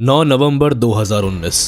9 नवंबर 2019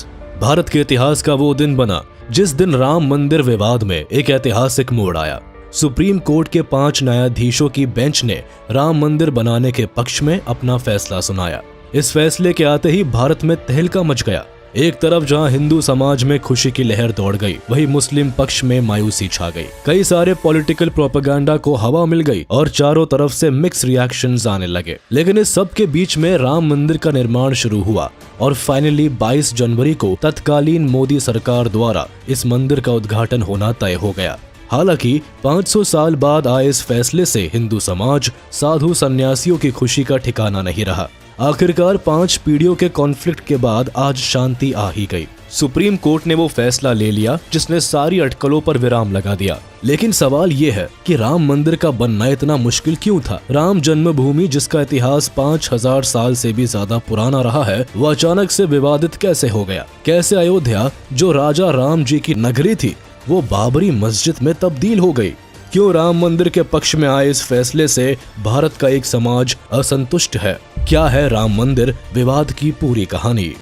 भारत के इतिहास का वो दिन बना जिस दिन राम मंदिर विवाद में एक ऐतिहासिक मोड़ आया। सुप्रीम कोर्ट के 5 न्यायाधीशों की बेंच ने राम मंदिर बनाने के पक्ष में अपना फैसला सुनाया। इस फैसले के आते ही भारत में तहलका मच गया। एक तरफ जहां हिंदू समाज में खुशी की लहर दौड़ गई, वहीं मुस्लिम पक्ष में मायूसी छा गई। कई सारे पॉलिटिकल प्रोपेगेंडा को हवा मिल गई और चारों तरफ से मिक्स रिएक्शंस आने लगे। लेकिन इस सब के बीच में राम मंदिर का निर्माण शुरू हुआ और फाइनली 22 जनवरी को तत्कालीन मोदी सरकार द्वारा इस मंदिर का उद्घाटन होना तय हो गया। हालांकि 500 साल बाद आए इस फैसले से हिंदू समाज, साधु सन्यासियों की खुशी का ठिकाना नहीं रहा। आखिरकार 5 पीढ़ियों के कॉन्फ्लिक्ट के बाद आज शांति आ ही गई। सुप्रीम कोर्ट ने वो फैसला ले लिया जिसने सारी अटकलों पर विराम लगा दिया। लेकिन सवाल ये है कि राम मंदिर का बनना इतना मुश्किल क्यों था? राम जन्मभूमि, जिसका इतिहास 5000 साल से भी ज्यादा पुराना रहा है, वो अचानक से विवादित कैसे हो गया? कैसे अयोध्या, जो राजा राम जी की नगरी थी, वो बाबरी मस्जिद में तब्दील हो गई? क्यों राम मंदिर के पक्ष में आए इस फैसले से भारत का एक समाज असंतुष्ट है? क्या है राम मंदिर विवाद की पूरी कहानी?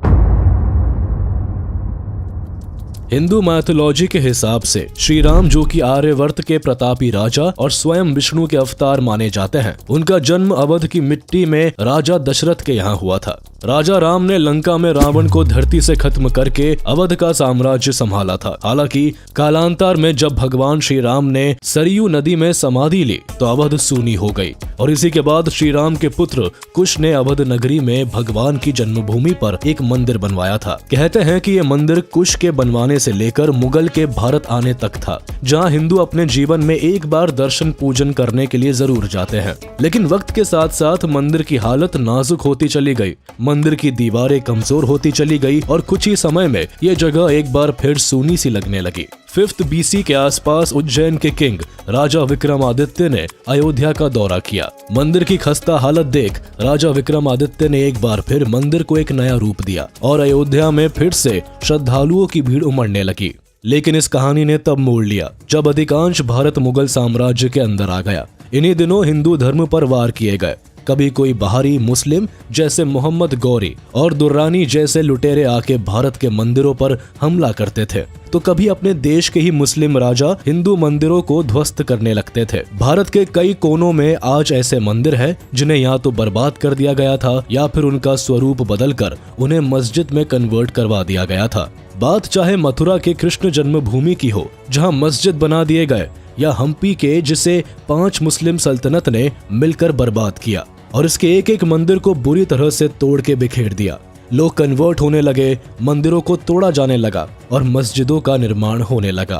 हिंदू मैथोलॉजी के हिसाब से श्री राम, जो कि आर्यवर्त के प्रतापी राजा और स्वयं विष्णु के अवतार माने जाते हैं, उनका जन्म अवध की मिट्टी में राजा दशरथ के यहाँ हुआ था। राजा राम ने लंका में रावण को धरती से खत्म करके अवध का साम्राज्य संभाला था। हालांकि कालांतर में जब भगवान श्री राम ने सरयू नदी में समाधि ली तो अवध सूनी हो गई और इसी के बाद श्री राम के पुत्र कुश ने अवध नगरी में भगवान की जन्मभूमि पर एक मंदिर बनवाया था। कहते हैं कि ये मंदिर कुश के बनवाने से लेकर मुगल के भारत आने तक था, जहां हिंदू अपने जीवन में एक बार दर्शन पूजन करने के लिए जरूर जाते हैं। लेकिन वक्त के साथ साथ मंदिर की हालत नाजुक होती चली गई, मंदिर की दीवारें कमजोर होती चली गई और कुछ ही समय में ये जगह एक बार फिर सूनी सी लगने लगी। 5th BC के आसपास उज्जैन के किंग राजा विक्रमादित्य ने अयोध्या का दौरा किया। मंदिर की खस्ता हालत देख राजा विक्रमादित्य ने एक बार फिर मंदिर को एक नया रूप दिया और अयोध्या में फिर से श्रद्धालुओं की भीड़ उमड़ने लगी। लेकिन इस कहानी ने तब मोड़ लिया जब अधिकांश भारत मुगल साम्राज्य के अंदर आ गया। इन्हीं दिनों हिंदू धर्म पर वार किए गए। कभी कोई बाहरी मुस्लिम जैसे मोहम्मद गौरी और दुर्रानी जैसे लुटेरे आके भारत के मंदिरों पर हमला करते थे, तो कभी अपने देश के ही मुस्लिम राजा हिंदू मंदिरों को ध्वस्त करने लगते थे। भारत के कई कोनों में आज ऐसे मंदिर हैं जिन्हें या तो बर्बाद कर दिया गया था या फिर उनका स्वरूप बदलकर उन्हें मस्जिद में कन्वर्ट करवा दिया गया था। बात चाहे मथुरा के कृष्ण जन्मभूमि की हो, जहाँ मस्जिद बना दिए गए, या हम्पी के, जिसे 5 मुस्लिम सल्तनत ने मिलकर बर्बाद किया और इसके एक एक मंदिर को बुरी तरह से तोड़ के बिखेर दिया। लोग कन्वर्ट होने लगे, मंदिरों को तोड़ा जाने लगा और मस्जिदों का निर्माण होने लगा।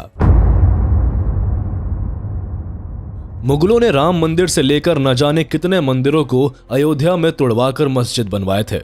मुगलों ने राम मंदिर से लेकर न जाने कितने मंदिरों को अयोध्या में तोड़वाकर मस्जिद बनवाए थे।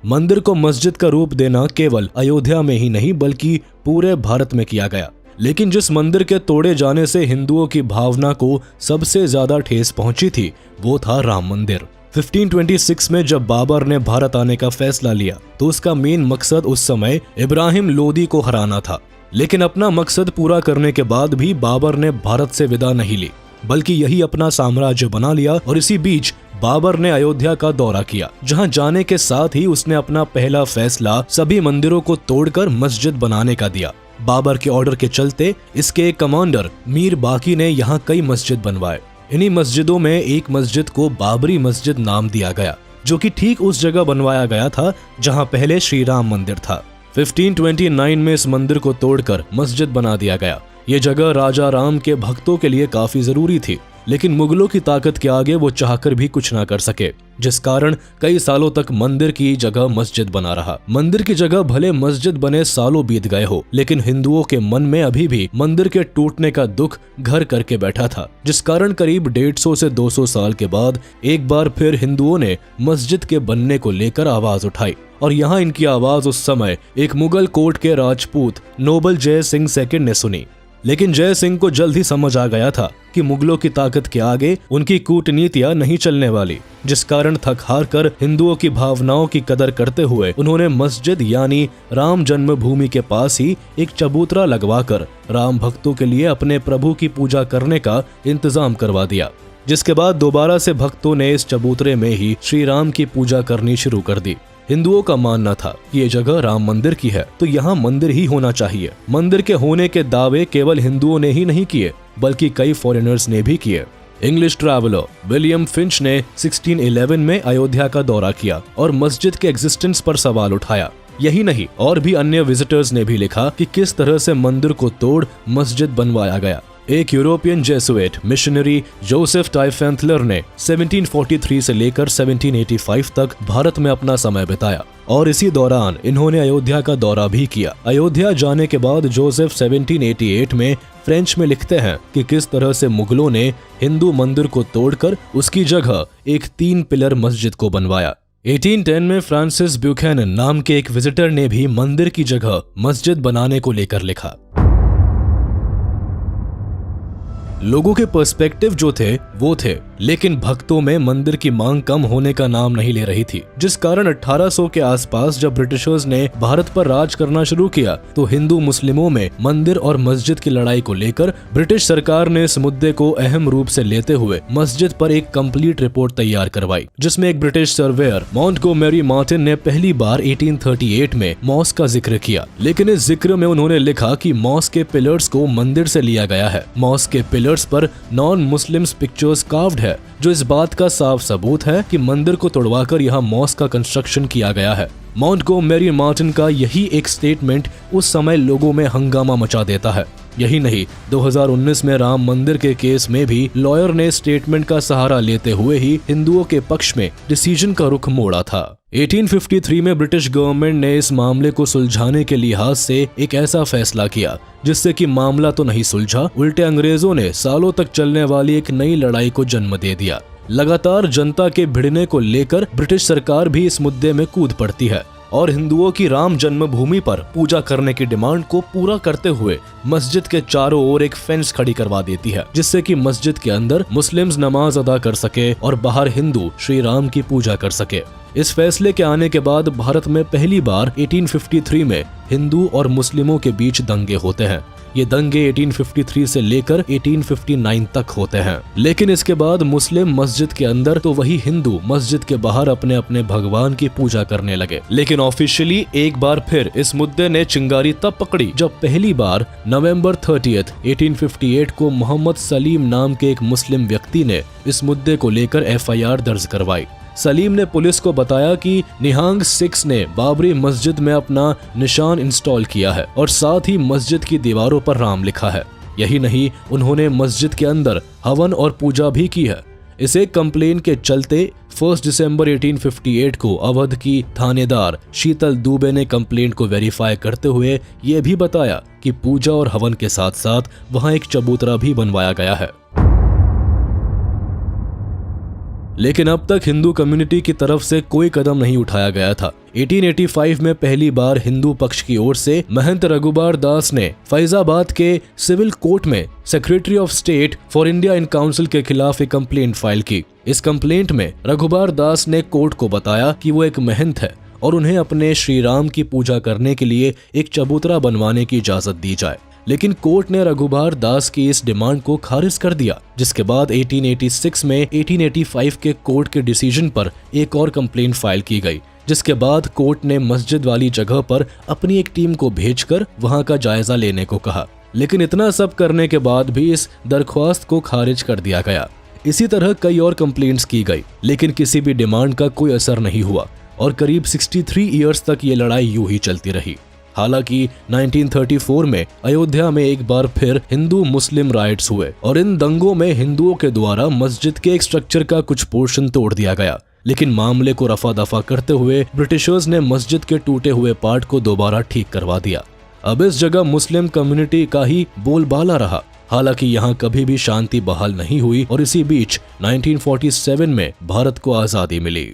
मंदिर को मस्जिद का रूप देना केवल अयोध्या में ही नहीं बल्कि पूरे भारत में किया गया। लेकिन जिस मंदिर के तोड़े जाने से हिंदुओं की भावना को सबसे ज्यादा ठेस पहुंची थी, वो था राम मंदिर। 1526 में जब बाबर ने भारत आने का फैसला लिया तो उसका मेन मकसद उस समय इब्राहिम लोदी को हराना था। लेकिन अपना मकसद पूरा करने के बाद भी बाबर ने भारत से विदा नहीं ली, बल्कि यही अपना साम्राज्य बना लिया। और इसी बीच बाबर ने अयोध्या का दौरा किया, जहां जाने के साथ ही उसने अपना पहला फैसला सभी मंदिरों को तोड़कर मस्जिद बनाने का दिया। बाबर के ऑर्डर के चलते इसके एक कमांडर मीर बाकी ने यहाँ कई मस्जिद बनवाए। इन्हीं मस्जिदों में एक मस्जिद को बाबरी मस्जिद नाम दिया गया, जो कि ठीक उस जगह बनवाया गया था जहां पहले श्री राम मंदिर था। 1529 में इस मंदिर को तोड़कर मस्जिद बना दिया गया। ये जगह राजा राम के भक्तों के लिए काफी जरूरी थी, लेकिन मुगलों की ताकत के आगे वो चाहकर भी कुछ ना कर सके, जिस कारण कई सालों तक मंदिर की जगह मस्जिद बना रहा। मंदिर की जगह भले मस्जिद बने सालों बीत गए हो, लेकिन हिंदुओं के मन में अभी भी मंदिर के टूटने का दुख घर करके बैठा था, जिस कारण करीब 150 से 200 साल के बाद एक बार फिर हिंदुओं ने मस्जिद के बनने को लेकर आवाज उठाई। और यहाँ इनकी आवाज उस समय एक मुगल कोर्ट के राजपूत नोबल जय सिंह सेकंड ने सुनी। लेकिन जय सिंह को जल्द ही समझ आ गया था कि मुगलों की ताकत के आगे उनकी कूटनीतियां नहीं चलने वाली, जिस कारण थक हार कर हिंदुओं की भावनाओं की कदर करते हुए उन्होंने मस्जिद यानी राम जन्मभूमि के पास ही एक चबूतरा लगवाकर राम भक्तों के लिए अपने प्रभु की पूजा करने का इंतजाम करवा दिया। जिसके बाद दोबारा से भक्तों ने इस चबूतरे में ही श्री राम की पूजा करनी शुरू कर दी। हिंदुओं का मानना था कि ये जगह राम मंदिर की है, तो यहाँ मंदिर ही होना चाहिए। मंदिर के होने के दावे केवल हिंदुओं ने ही नहीं किए, बल्कि कई फॉरेनर्स ने भी किए। इंग्लिश ट्रैवलर विलियम फिंच ने 1611 में अयोध्या का दौरा किया और मस्जिद के एग्जिस्टेंस पर सवाल उठाया। यही नहीं, और भी अन्य विजिटर्स ने भी लिखा कि किस तरह से मंदिर को तोड़ मस्जिद बनवाया गया। एक यूरोपियन जेसुइट मिशनरी जोसेफ टाइफेंथलर ने 1743 से लेकर 1785 तक भारत में अपना समय बिताया और इसी दौरान इन्होंने अयोध्या का दौरा भी किया। अयोध्या जाने के बाद जोसेफ 1788 में फ्रेंच में लिखते हैं कि किस तरह से मुगलों ने हिंदू मंदिर को तोड़कर उसकी जगह एक 3 पिलर मस्जिद को बनवाया। 1810 में फ्रांसिस ब्यूकैनन नाम के एक विजिटर ने भी मंदिर की जगह मस्जिद बनाने को लेकर लिखा। लोगों के पर्सपेक्टिव जो थे वो थे, लेकिन भक्तों में मंदिर की मांग कम होने का नाम नहीं ले रही थी, जिस कारण 1800 के आसपास जब ब्रिटिशर्स ने भारत पर राज करना शुरू किया तो हिंदू मुस्लिमों में मंदिर और मस्जिद की लड़ाई को लेकर ब्रिटिश सरकार ने इस मुद्दे को अहम रूप से लेते हुए मस्जिद पर एक कंप्लीट रिपोर्ट तैयार करवाई, जिसमें एक ब्रिटिश सर्वेयर मॉन्टगोमेरी मार्टिन ने पहली बार 1838 में मॉस्क का जिक्र किया। लेकिन इस जिक्र में उन्होंने लिखा कि मॉस्क के पिलर्स को मंदिर से लिया गया है। मॉस्क के पिलर्स पर नॉन मुस्लिम्स पिक्चर्स कार्व्ड है, जो इस बात का साफ सबूत है कि मंदिर को तोड़वाकर यहाँ मॉस्क का कंस्ट्रक्शन किया गया है। मॉन्टगोमेरी मार्टिन का यही एक स्टेटमेंट उस समय लोगों में हंगामा मचा देता है। यही नहीं, 2019 में राम मंदिर के केस में भी लॉयर ने स्टेटमेंट का सहारा लेते हुए ही हिंदुओं के पक्ष में डिसीजन का रुख मोड़ा था। 1853 में ब्रिटिश गवर्नमेंट ने इस मामले को सुलझाने के लिहाज से एक ऐसा फैसला किया जिससे कि मामला तो नहीं सुलझा, उल्टे अंग्रेजों ने सालों तक चलने वाली एक नई लड़ाई को जन्म दे दिया। लगातार जनता के भिड़ने को लेकर ब्रिटिश सरकार भी इस मुद्दे में कूद पड़ती है और हिंदुओं की राम जन्मभूमि पर पूजा करने की डिमांड को पूरा करते हुए मस्जिद के चारों ओर एक फेंस खड़ी करवा देती है, जिससे कि मस्जिद के अंदर मुस्लिम्स नमाज अदा कर सके और बाहर हिंदू श्री राम की पूजा कर सके। इस फैसले के आने के बाद भारत में पहली बार 1853 में हिंदू और मुस्लिमों के बीच दंगे होते हैं। ये दंगे 1853 से लेकर 1859 तक होते हैं, लेकिन इसके बाद मुस्लिम मस्जिद के अंदर तो वही हिंदू मस्जिद के बाहर अपने अपने भगवान की पूजा करने लगे। लेकिन ऑफिशियली एक बार फिर इस मुद्दे ने चिंगारी तब पकड़ी जब पहली बार नवंबर 30, 1858 को मोहम्मद सलीम नाम के एक मुस्लिम व्यक्ति ने इस मुद्दे को लेकर FIR दर्ज करवाई। सलीम ने पुलिस को बताया कि निहंग सिख्स ने बाबरी मस्जिद में अपना निशान इंस्टॉल किया है और साथ ही मस्जिद की दीवारों पर राम लिखा है। यही नहीं, उन्होंने मस्जिद के अंदर हवन और पूजा भी की है। इस एक कंप्लेन के चलते 1 दिसंबर 1858 को अवध की थानेदार शीतल दुबे ने कंप्लेंट को वेरीफाई करते हुए ये भी बताया कि पूजा और हवन के साथ साथ वहां एक चबूतरा भी बनवाया गया है। लेकिन अब तक हिंदू कम्युनिटी की तरफ से कोई कदम नहीं उठाया गया था। 1885 में पहली बार हिंदू पक्ष की ओर से महंत रघुबर दास ने फैजाबाद के सिविल कोर्ट में secretary of state for India in council के खिलाफ एक कंप्लेंट फाइल की। इस कंप्लेंट में रघुबर दास ने कोर्ट को बताया कि वो एक महंत है और उन्हें अपने श्री राम की पूजा करने के लिए एक चबूतरा बनवाने की इजाजत दी जाए, लेकिन कोर्ट ने रघुबर दास की इस डिमांड को खारिज कर दिया, जिसके बाद 1886 में 1885 के कोर्ट के डिसीजन पर एक और कंप्लेंट फाइल की गई, जिसके बाद कोर्ट ने मस्जिद वाली जगह पर अपनी एक टीम को भेजकर वहां का जायजा लेने को कहा। लेकिन इतना सब करने के बाद भी इस दरख्वास्त को खारिज कर दिया गया। इसी तरह कई और कंप्लेंट्स की गई, लेकिन किसी भी डिमांड का कोई असर नहीं हुआ और करीब 63 ईयर्स तक ये लड़ाई यूं ही चलती रही। हालांकि 1934 में अयोध्या में एक बार फिर हिंदू मुस्लिम राइट्स हुए और इन दंगों में हिंदुओं के द्वारा मस्जिद के एक स्ट्रक्चर का कुछ पोर्शन तोड़ दिया गया, लेकिन मामले को रफा दफा करते हुए ब्रिटिशर्स ने मस्जिद के टूटे हुए पार्ट को दोबारा ठीक करवा दिया। अब इस जगह मुस्लिम कम्युनिटी का ही बोलबाला रहा। हालांकि यहाँ कभी भी शांति बहाल नहीं हुई और इसी बीच 1947 में भारत को आजादी मिली।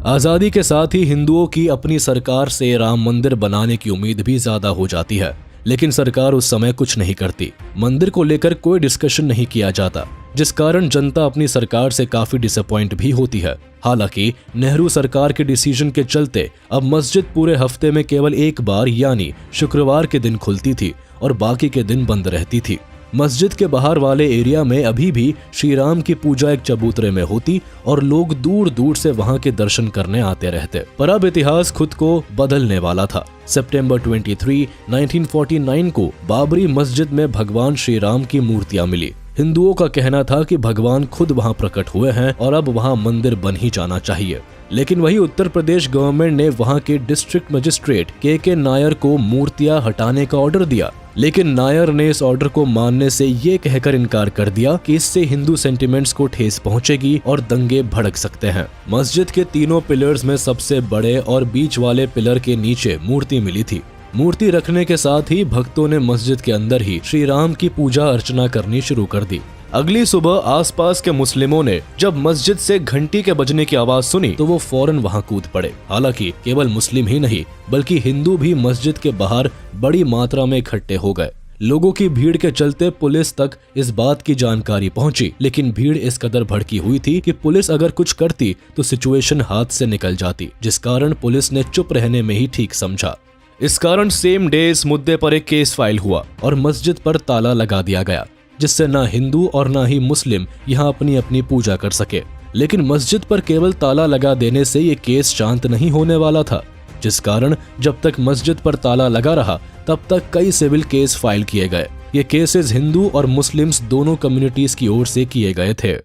आजादी के साथ ही हिंदुओं की अपनी सरकार से राम मंदिर बनाने की उम्मीद भी ज्यादा हो जाती है, लेकिन सरकार उस समय कुछ नहीं करती। मंदिर को लेकर कोई डिस्कशन नहीं किया जाता, जिस कारण जनता अपनी सरकार से काफी डिसअपॉइंट भी होती है। हालांकि नेहरू सरकार के डिसीजन के चलते अब मस्जिद पूरे हफ्ते में केवल एक बार यानी शुक्रवार के दिन खुलती थी और बाकी के दिन बंद रहती थी। मस्जिद के बाहर वाले एरिया में अभी भी श्री राम की पूजा एक चबूतरे में होती और लोग दूर दूर से वहां के दर्शन करने आते रहते। पर अब इतिहास खुद को बदलने वाला था। सितंबर 23, 1949 को बाबरी मस्जिद में भगवान श्री राम की मूर्तियां मिली। हिंदुओं का कहना था कि भगवान खुद वहां प्रकट हुए हैं और अब वहां मंदिर बन ही जाना चाहिए। लेकिन वही उत्तर प्रदेश गवर्नमेंट ने वहां के डिस्ट्रिक्ट मजिस्ट्रेट के नायर को मूर्तियां हटाने का ऑर्डर दिया। लेकिन नायर ने इस ऑर्डर को मानने से ये कहकर इनकार कर दिया कि इससे हिंदू सेंटिमेंट्स को ठेस पहुंचेगी और दंगे भड़क सकते हैं। मस्जिद के तीनों पिलर्स में सबसे बड़े और बीच वाले पिलर के नीचे मूर्ति मिली थी। मूर्ति रखने के साथ ही भक्तों ने मस्जिद के अंदर ही श्री राम की पूजा अर्चना करनी शुरू कर दी। अगली सुबह आसपास के मुस्लिमों ने जब मस्जिद से घंटी के बजने की आवाज सुनी तो वो फौरन वहां कूद पड़े। हालांकि केवल मुस्लिम ही नहीं बल्कि हिंदू भी मस्जिद के बाहर बड़ी मात्रा में इकट्ठे हो गए। लोगों की भीड़ के चलते पुलिस तक इस बात की जानकारी पहुंची, लेकिन भीड़ इस कदर भड़की हुई थी कि पुलिस अगर कुछ करती तो सिचुएशन हाथ से निकल जाती, जिस कारण पुलिस ने चुप रहने में ही ठीक समझा। इस कारण सेम डे इस मुद्दे पर एक केस फाइल हुआ और मस्जिद पर ताला लगा दिया गया, जिससे ना हिंदू और ना ही मुस्लिम यहाँ अपनी अपनी पूजा कर सके। लेकिन मस्जिद पर केवल ताला लगा देने से ये केस शांत नहीं होने वाला था, जिस कारण जब तक मस्जिद पर ताला लगा रहा तब तक कई सिविल केस फाइल किए गए। ये केसेस हिंदू और मुस्लिम्स दोनों कम्युनिटीज की ओर से किए गए थे।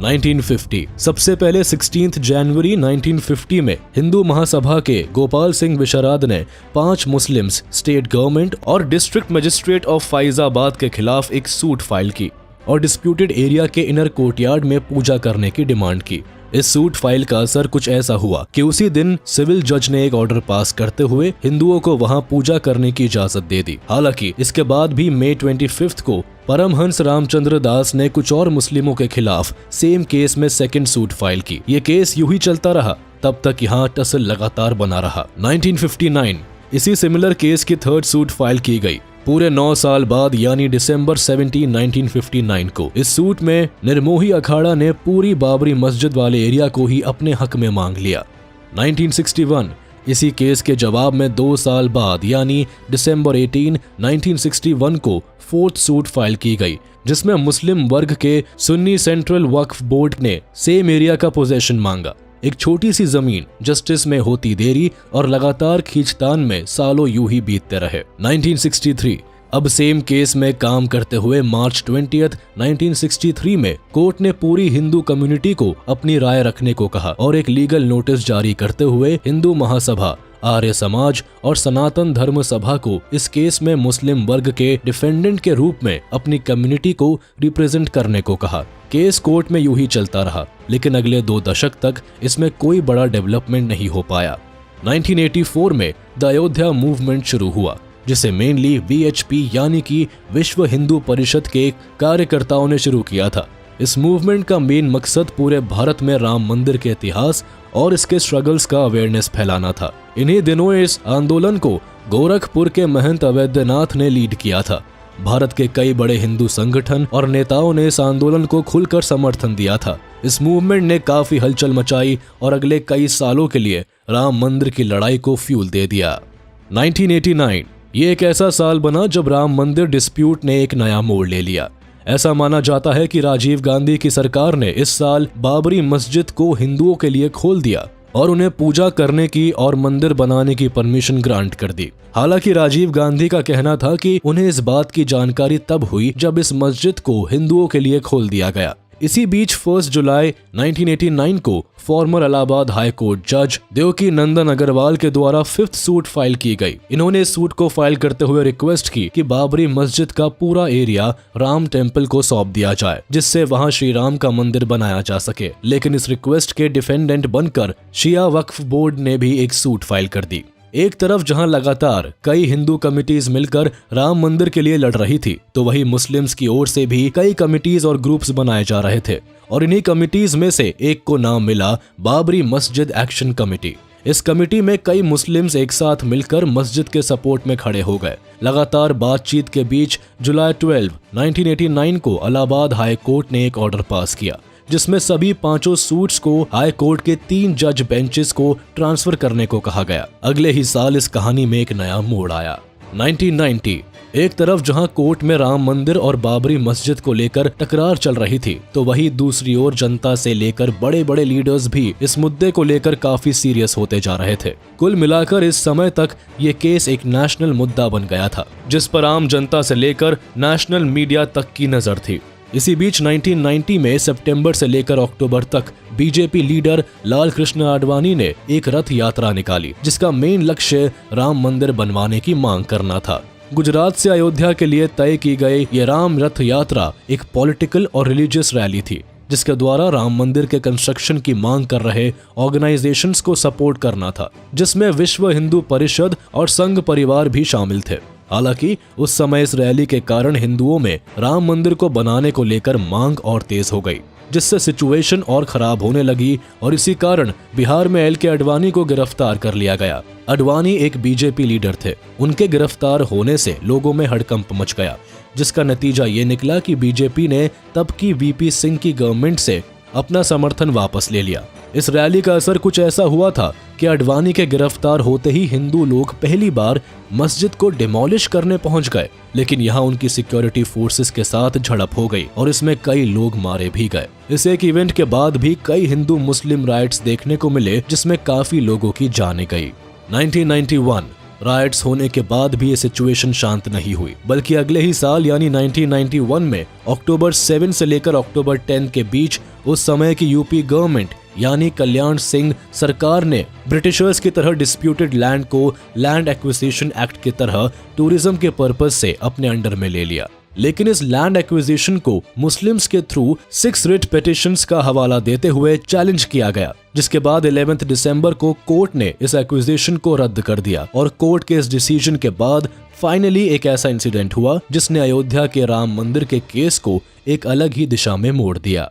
1950 सबसे पहले 16 जनवरी 1950 में हिंदू महासभा के गोपाल सिंह विशारद ने 5 मुस्लिम्स, स्टेट गवर्नमेंट और डिस्ट्रिक्ट मजिस्ट्रेट ऑफ फैजाबाद के खिलाफ एक सूट फाइल की और डिस्प्यूटेड एरिया के इनर कोर्टयार्ड में पूजा करने की डिमांड की। इस सूट फाइल का असर कुछ ऐसा हुआ कि उसी दिन सिविल जज ने एक ऑर्डर पास करते हुए हिंदुओं को वहां पूजा करने की इजाजत दे दी। हालांकि इसके बाद भी मई 25 को परमहंस रामचंद्र दास ने कुछ और मुस्लिमों के खिलाफ सेम केस में सेकंड सूट फाइल की। ये केस यूं ही चलता रहा, तब तक यहाँ टसल लगातार बना रहा। 1959 इसी सिमिलर केस की थर्ड सूट फाइल की गई। पूरे 9 साल बाद यानी दिसंबर 17, 1959 को इस सूट में निर्मोही अखाड़ा ने पूरी बाबरी मस्जिद वाले एरिया को ही अपने हक में मांग लिया। 1961 इसी केस के जवाब में 2 साल बाद यानी दिसंबर 18, 1961 को फोर्थ सूट फाइल की गई, जिसमें मुस्लिम वर्ग के सुन्नी सेंट्रल वक्फ बोर्ड ने सेम एरिया का पोजेशन मांगा। एक छोटी सी जमीन जस्टिस में होती देरी और लगातार खींचतान में सालों यूं ही बीतते रहे। 1963 अब सेम केस में काम करते हुए मार्च 20, 1963 में कोर्ट ने पूरी हिंदू कम्युनिटी को अपनी राय रखने को कहा और एक लीगल नोटिस जारी करते हुए हिंदू महासभा, आर्य समाज और सनातन धर्म सभा को इस केस में मुस्लिम वर्ग के डिफेंडेंट के रूप में अपनी कम्युनिटी को रिप्रेजेंट करने को कहा। केस कोर्ट में यूं ही चलता रहा, लेकिन अगले 2 दशक तक इसमें कोई बड़ा डेवलपमेंट नहीं हो पाया। 1984 में द अयोध्या मूवमेंट शुरू हुआ, जिसे मेनली VHP यानी कि विश्व हिंदू परिषद के कार्यकर्ताओं ने शुरू किया था। इस मूवमेंट का मेन मकसद पूरे भारत में राम मंदिर के इतिहास और इसके स्ट्रगल्स का अवेयरनेस फैलाना था। इन्हीं दिनों इस आंदोलन को गोरखपुर के महंत अवैधनाथ ने लीड किया था। भारत के कई बड़े हिंदू संगठन और नेताओं ने इस आंदोलन को खुलकर समर्थन दिया था। इस मूवमेंट ने काफी हलचल मचाई और अगले कई सालों के लिए राम मंदिर की लड़ाई को फ्यूल दे दिया। 1989 ये एक ऐसा साल बना जब राम मंदिर डिस्प्यूट ने एक नया मोड़ ले लिया। ऐसा माना जाता है कि राजीव गांधी की सरकार ने इस साल बाबरी मस्जिद को हिंदुओं के लिए खोल दिया और उन्हें पूजा करने की और मंदिर बनाने की परमिशन ग्रांट कर दी। हालांकि राजीव गांधी का कहना था कि उन्हें इस बात की जानकारी तब हुई जब इस मस्जिद को हिंदुओं के लिए खोल दिया गया। इसी बीच 1 जुलाई 1989 को फॉर्मर इलाहाबाद हाई कोर्ट जज देवकी नंदन अग्रवाल के द्वारा 5th सूट फाइल की गई। इन्होंने इस सूट को फाइल करते हुए रिक्वेस्ट की कि बाबरी मस्जिद का पूरा एरिया राम टेम्पल को सौंप दिया जाए, जिससे वहां श्री राम का मंदिर बनाया जा सके। लेकिन इस रिक्वेस्ट के डिफेंडेंट बनकर शिया वक्फ बोर्ड ने भी एक सूट फाइल कर दी। एक तरफ जहां लगातार कई हिंदू कमिटीज मिलकर राम मंदिर के लिए लड़ रही थी, तो वहीं मुस्लिम्स की ओर से भी कई कमिटीज और ग्रुप्स बनाए जा रहे थे और इन्हीं कमिटीज में से एक को नाम मिला बाबरी मस्जिद एक्शन कमेटी। इस कमेटी में कई मुस्लिम्स एक साथ मिलकर मस्जिद के सपोर्ट में खड़े हो गए। लगातार बातचीत के बीच जुलाई 12, 1989 को इलाहाबाद हाई कोर्ट ने एक ऑर्डर पास किया, जिसमें सभी 5 सूट्स को हाई कोर्ट के 3 जज बेंचेस को ट्रांसफर करने को कहा गया। अगले ही साल इस कहानी में एक नया मोड़ आया। 1990 एक तरफ जहां कोर्ट में राम मंदिर और बाबरी मस्जिद को लेकर टकरार चल रही थी, तो वहीं दूसरी ओर जनता से लेकर बड़े बड़े लीडर्स भी इस मुद्दे को लेकर काफी सीरियस होते जा रहे थे। कुल मिलाकर इस समय तक ये केस एक नेशनल मुद्दा बन गया था, जिस पर आम जनता से लेकर नेशनल मीडिया तक की नजर थी। इसी बीच 1990 में सितंबर से लेकर अक्टूबर तक बीजेपी लीडर लाल कृष्ण आडवाणी ने एक रथ यात्रा निकाली, जिसका मेन लक्ष्य राम मंदिर बनवाने की मांग करना था। गुजरात से अयोध्या के लिए तय की गई ये राम रथ यात्रा एक पॉलिटिकल और रिलीजियस रैली थी, जिसके द्वारा राम मंदिर के कंस्ट्रक्शन की मांग कर रहे ऑर्गेनाइजेशंस को सपोर्ट करना था, जिसमें विश्व हिंदू परिषद और संघ परिवार भी शामिल थे। हालांकि उस समय इस रैली के कारण हिंदुओं में राम मंदिर को बनाने को लेकर मांग और तेज हो गई, जिससे सिचुएशन और खराब होने लगी और इसी कारण बिहार में एल के आडवाणी को गिरफ्तार कर लिया गया। आडवाणी एक बीजेपी लीडर थे। उनके गिरफ्तार होने से लोगों में हड़कंप मच गया, जिसका नतीजा ये निकला कि बीजेपी ने तब की वीपी सिंह की गवर्नमेंट से अपना समर्थन वापस ले लिया। इस रैली का असर कुछ ऐसा हुआ था कि आडवाणी के गिरफ्तार होते ही हिंदू लोग पहली बार मस्जिद को डिमोलिश करने पहुंच गए, लेकिन यहाँ उनकी सिक्योरिटी फोर्सेस के साथ झड़प हो गई और इसमें कई लोग मारे भी गए। इस एक इवेंट के बाद भी कई हिंदू मुस्लिम राइट्स देखने को मिले, जिसमें काफी लोगों की जानें गई। 1991 राइट्स होने के बाद भी ये सिचुएशन शांत नहीं हुई, बल्कि अगले ही साल यानी 1991 में अक्टूबर 7 से लेकर अक्टूबर 10 के बीच उस समय की यूपी गवर्नमेंट यानी कल्याण सिंह सरकार ने ब्रिटिशर्स की तरह डिस्प्यूटेड लैंड को लैंड एक्विजिशन एक्ट की तरह टूरिज्म के पर्पस से अपने अंडर में ले लिया। लेकिन इस लैंड एक्विजिशन को मुस्लिम्स के थ्रू 6 रिट पिटिशंस का हवाला देते हुए चैलेंज किया गया, जिसके बाद 11 दिसंबर को कोर्ट ने इस एक्विजिशन को रद्द कर दिया और कोर्ट के इस डिसीजन के बाद फाइनली एक ऐसा इंसिडेंट हुआ जिसने अयोध्या के राम मंदिर के केस को एक अलग ही दिशा में मोड़ दिया।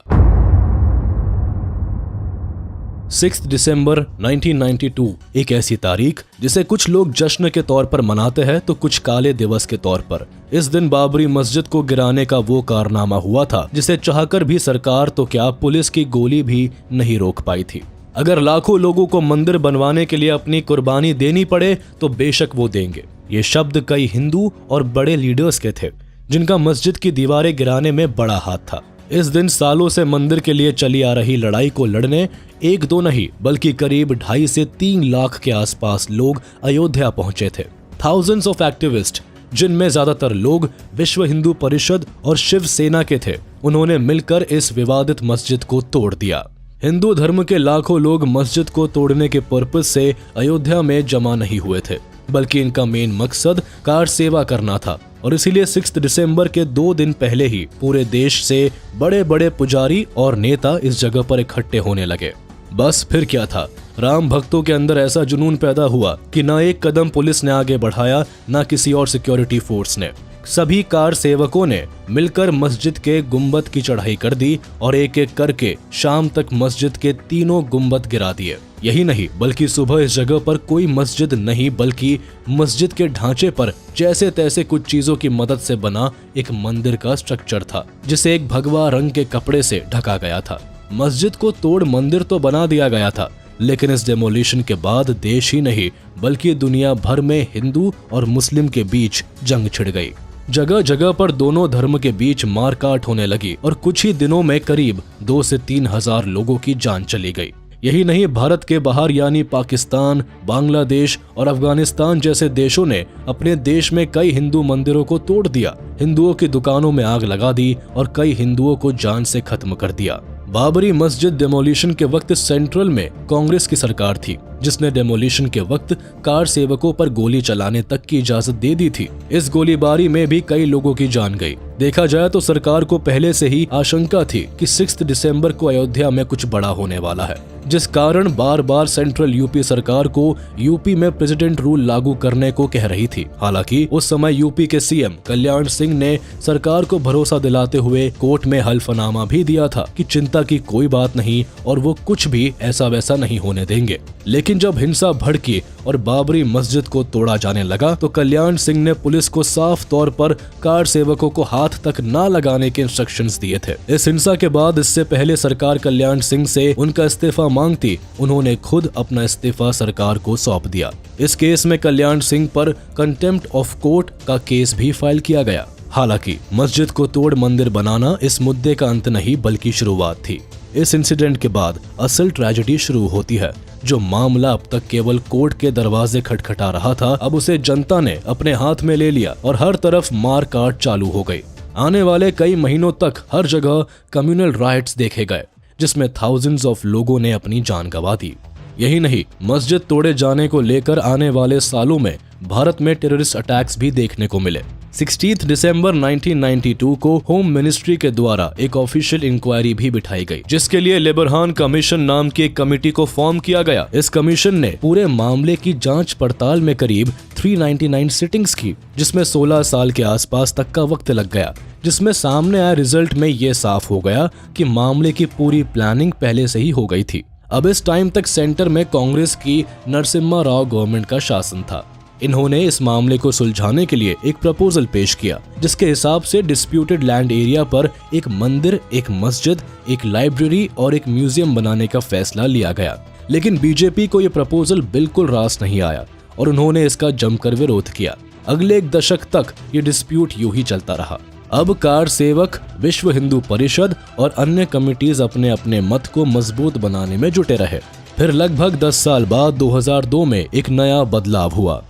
6 दिसंबर 1992 एक ऐसी तारीख जिसे कुछ लोग जश्न के तौर पर मनाते हैं तो कुछ काले दिवस के तौर पर। इस दिन बाबरी मस्जिद को गिराने का वो कारनामा हुआ था जिसे चाहकर भी सरकार तो क्या पुलिस की गोली भी नहीं रोक पाई थी। अगर लाखों लोगों को मंदिर बनवाने के लिए अपनी कुर्बानी देनी पड़े तो बेशक वो देंगे। ये शब्द कई हिंदू और बड़े लीडर्स के थे जिनका मस्जिद की दीवारें गिराने में बड़ा हाथ था। इस दिन सालों से मंदिर के लिए चली आ रही लड़ाई को लड़ने एक दो नहीं बल्कि करीब 2.5 से 3 लाख के आसपास लोग अयोध्या पहुंचे थे। थाउजेंड्स ऑफ एक्टिविस्ट, जिनमें ज्यादातर लोग विश्व हिंदू परिषद और शिव सेना के थे, उन्होंने मिलकर इस विवादित मस्जिद को तोड़ दिया। हिंदू धर्म के लाखों लोग मस्जिद को तोड़ने के पर्पस से अयोध्या में जमा नहीं हुए थे, बल्कि इनका मेन मकसद कार सेवा करना था और इसीलिए 6 दिसंबर के 2 दिन पहले ही पूरे देश से बड़े बड़े पुजारी और नेता इस जगह पर इकट्ठे होने लगे। बस फिर क्या था, राम भक्तों के अंदर ऐसा जुनून पैदा हुआ कि न एक कदम पुलिस ने आगे बढ़ाया, न किसी और सिक्योरिटी फोर्स ने। सभी कार सेवकों ने मिलकर मस्जिद के गुंबद की चढ़ाई कर दी और एक एक करके शाम तक मस्जिद के 3 गुंबद गिरा दिए। यही नहीं बल्कि सुबह इस जगह पर कोई मस्जिद नहीं बल्कि मस्जिद के ढांचे पर जैसे तैसे कुछ चीजों की मदद से बना एक मंदिर का स्ट्रक्चर था, जिसे एक भगवा रंग के कपड़े से ढका गया था। मस्जिद को तोड़ मंदिर तो बना दिया गया था, लेकिन इस डेमोलिशन के बाद देश ही नहीं बल्कि दुनिया भर में हिंदू और मुस्लिम के बीच जंग छिड़ गई। जगह जगह पर दोनों धर्म के बीच मारकाट होने लगी और कुछ ही दिनों में करीब 2 से 3 हजार लोगों की जान चली गई। यही नहीं, भारत के बाहर यानी पाकिस्तान, बांग्लादेश और अफगानिस्तान जैसे देशों ने अपने देश में कई हिंदू मंदिरों को तोड़ दिया, हिंदुओं की दुकानों में आग लगा दी और कई हिंदुओं को जान से खत्म कर दिया। बाबरी मस्जिद डेमोलिशन के वक्त सेंट्रल में कांग्रेस की सरकार थी, जिसने डेमोलिशन के वक्त कार सेवकों पर गोली चलाने तक की इजाजत दे दी थी। इस गोलीबारी में भी कई लोगों की जान गई। देखा जाए तो सरकार को पहले से ही आशंका थी कि 6 दिसंबर को अयोध्या में कुछ बड़ा होने वाला है, जिस कारण बार बार सेंट्रल यूपी सरकार को यूपी में प्रेसिडेंट रूल लागू करने को कह रही थी। हालांकि उस समय यूपी के सीएम कल्याण सिंह ने सरकार को भरोसा दिलाते हुए कोर्ट में हल्फनामा भी दिया था कि चिंता की कोई बात नहीं और वो कुछ भी ऐसा वैसा नहीं होने देंगे। लेकिन लेकिन जब हिंसा भड़की और बाबरी मस्जिद को तोड़ा जाने लगा तो कल्याण सिंह ने पुलिस को साफ तौर पर कार सेवकों को हाथ तक न लगाने के इंस्ट्रक्शंस दिए थे। इस हिंसा के बाद इससे पहले सरकार कल्याण सिंह से उनका इस्तीफा मांगती, उन्होंने खुद अपना इस्तीफा सरकार को सौंप दिया। इस केस में कल्याण सिंह पर कंटेम्प्ट ऑफ कोर्ट का केस भी फाइल किया गया। हालांकि मस्जिद को तोड़ मंदिर बनाना इस मुद्दे का अंत नहीं बल्कि शुरुआत थी। इस इंसिडेंट के बाद असल ट्रेजेडी शुरू होती है। जो मामला अब तक केवल कोर्ट के दरवाजे खटखटा रहा था, अब उसे जनता ने अपने हाथ में ले लिया और हर तरफ मार काट चालू हो गई। आने वाले कई महीनों तक हर जगह कम्युनल राइट्स देखे गए, जिसमें थाउजेंड्स ऑफ लोगों ने अपनी जान गंवा दी। यही नहीं, मस्जिद तोड़े जाने को लेकर आने वाले सालों में भारत में टेररिस्ट अटैक्स भी देखने को मिले। 16 दिसंबर 1992 को होम मिनिस्ट्री के द्वारा एक ऑफिशियल इंक्वायरी भी बिठाई गई, जिसके लिए लेबरहान कमीशन नाम की एक कमेटी को फॉर्म किया गया। इस कमीशन ने पूरे मामले की जांच पड़ताल में करीब 399 सिटिंग्स की, जिसमें 16 साल के आसपास तक का वक्त लग गया। जिसमें सामने आया रिजल्ट में ये साफ हो गया कि मामले की पूरी प्लानिंग पहले से ही हो गई थी। अब इस टाइम तक सेंटर में कांग्रेस की नरसिम्हा राव गवर्नमेंट का शासन था। इन्होंने इस मामले को सुलझाने के लिए एक प्रपोजल पेश किया, जिसके हिसाब से डिस्प्यूटेड लैंड एरिया पर एक मंदिर, एक मस्जिद, एक लाइब्रेरी और एक म्यूजियम बनाने का फैसला लिया गया। लेकिन बीजेपी को ये प्रपोजल बिल्कुल रास नहीं आया और उन्होंने इसका जमकर विरोध किया। अगले एक दशक तक ये डिस्प्यूट यूं ही चलता रहा। अब कार सेवक, विश्व हिंदू परिषद और अन्य कमिटीज अपने अपने मत को मजबूत बनाने में जुटे रहे। फिर लगभग 10 साल बाद 2002 में एक नया बदलाव हुआ।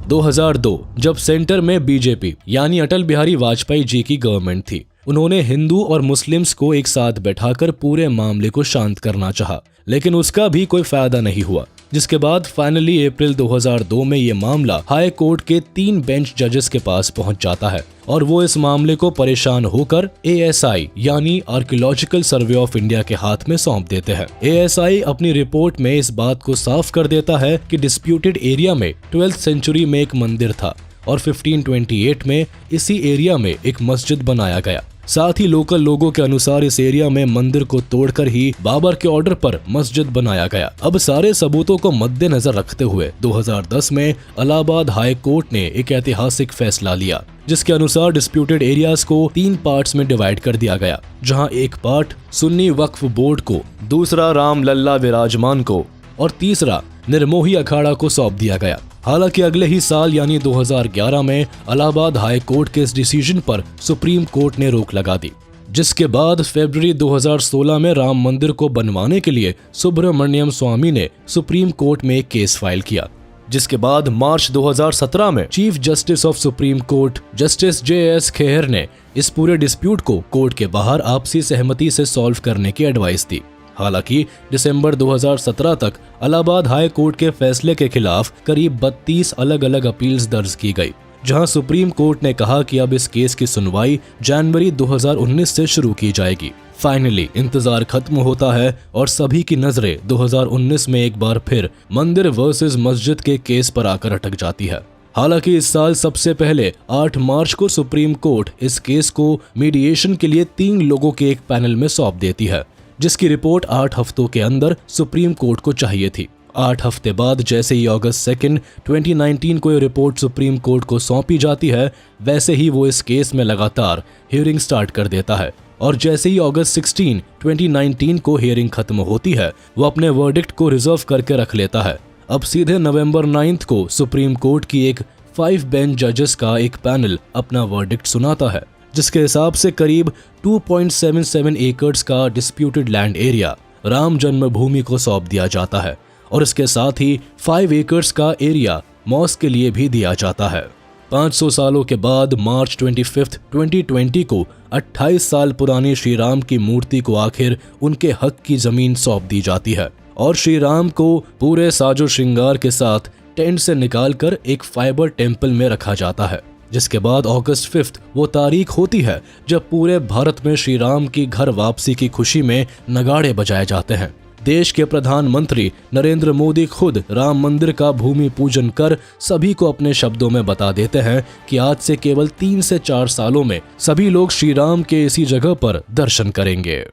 2002 जब सेंटर में बीजेपी यानी अटल बिहारी वाजपेयी जी की गवर्नमेंट थी, उन्होंने हिंदू और मुस्लिम्स को एक साथ बैठाकर पूरे मामले को शांत करना चाहा, लेकिन उसका भी कोई फायदा नहीं हुआ। जिसके बाद फाइनली अप्रैल 2002 में ये मामला हाई कोर्ट के 3 बेंच जजेस के पास पहुंच जाता है और वो इस मामले को परेशान होकर ASI यानी आर्कियोलॉजिकल सर्वे ऑफ इंडिया के हाथ में सौंप देते हैं। ASI अपनी रिपोर्ट में इस बात को साफ कर देता है कि डिस्प्यूटेड एरिया में 12th सेंचुरी में एक मंदिर था और 1528 में इसी एरिया में एक मस्जिद बनाया गया। साथ ही लोकल लोगों के अनुसार इस एरिया में मंदिर को तोड़कर ही बाबर के ऑर्डर पर मस्जिद बनाया गया। अब सारे सबूतों को मद्देनजर रखते हुए 2010 में इलाहाबाद हाई कोर्ट ने एक ऐतिहासिक फैसला लिया, जिसके अनुसार डिस्प्यूटेड एरियाज को 3 पार्ट्स में डिवाइड कर दिया गया, जहां एक पार्ट सुन्नी वक्फ बोर्ड को, दूसरा राम लल्ला विराजमान को और तीसरा निर्मोही अखाड़ा को सौंप दिया गया। हालांकि अगले ही साल यानी 2011 में इलाहाबाद हाई कोर्ट के इस डिसीजन पर सुप्रीम कोर्ट ने रोक लगा दी, जिसके बाद फरवरी 2016 में राम मंदिर को बनवाने के लिए सुब्रमण्यम स्वामी ने सुप्रीम कोर्ट में एक केस फाइल किया, जिसके बाद मार्च 2017 में chief justice of supreme court justice JS Khehar ने इस पूरे डिस्प्यूट को कोर्ट के बाहर आपसी सहमति से सॉल्व करने की एडवाइस दी। हालांकि दिसंबर 2017 तक इलाहाबाद हाई कोर्ट के फैसले के खिलाफ करीब 32 अलग अलग अपील्स दर्ज की गई, जहां सुप्रीम कोर्ट ने कहा कि अब इस केस की सुनवाई जनवरी 2019 से शुरू की जाएगी। फाइनली इंतजार खत्म होता है और सभी की नजरें 2019 में एक बार फिर मंदिर वर्सेस मस्जिद के केस पर आकर अटक जाती है। हालांकि इस साल सबसे पहले 8 मार्च को सुप्रीम कोर्ट इस केस को मीडिएशन के लिए 3 लोगों के एक पैनल में सौंप देती है, जिसकी रिपोर्ट 8 हफ्तों के अंदर सुप्रीम कोर्ट को चाहिए थी। 8 हफ्ते बाद जैसे ही अगस्त 2, 2019 को ये रिपोर्ट सुप्रीम कोर्ट को सौंपी जाती है, वैसे ही वो इस केस में लगातार हियरिंग स्टार्ट कर देता है और जैसे ही अगस्त 16, 2019 को हियरिंग खत्म होती है, वो अपने वर्डिक्ट को रिजर्व करके रख लेता है। अब सीधे नवंबर 9 को सुप्रीम कोर्ट की एक 5 बेंच जजेस का एक पैनल अपना वर्डिक्ट सुनाता है, जिसके हिसाब से करीब 2.77 एकड़ का डिस्प्यूटेड लैंड एरिया राम जन्मभूमि को सौंप दिया जाता है और इसके साथ ही 5 एकड़ का एरिया मॉस्क के लिए भी दिया जाता है। 500 सालों के बाद मार्च 25, 2020 को 28 साल पुरानी श्री राम की मूर्ति को आखिर उनके हक की जमीन सौंप दी जाती है और श्री राम को पूरे साजो श्रृंगार के साथ टेंट से निकालकर एक फाइबर टेम्पल में रखा जाता है। जिसके बाद अगस्त 5 वो तारीख होती है जब पूरे भारत में श्री राम की घर वापसी की खुशी में नगाड़े बजाए जाते हैं। देश के प्रधानमंत्री नरेंद्र मोदी खुद राम मंदिर का भूमि पूजन कर सभी को अपने शब्दों में बता देते हैं कि आज से केवल 3 से 4 सालों में सभी लोग श्री राम के इसी जगह पर दर्शन करेंगे।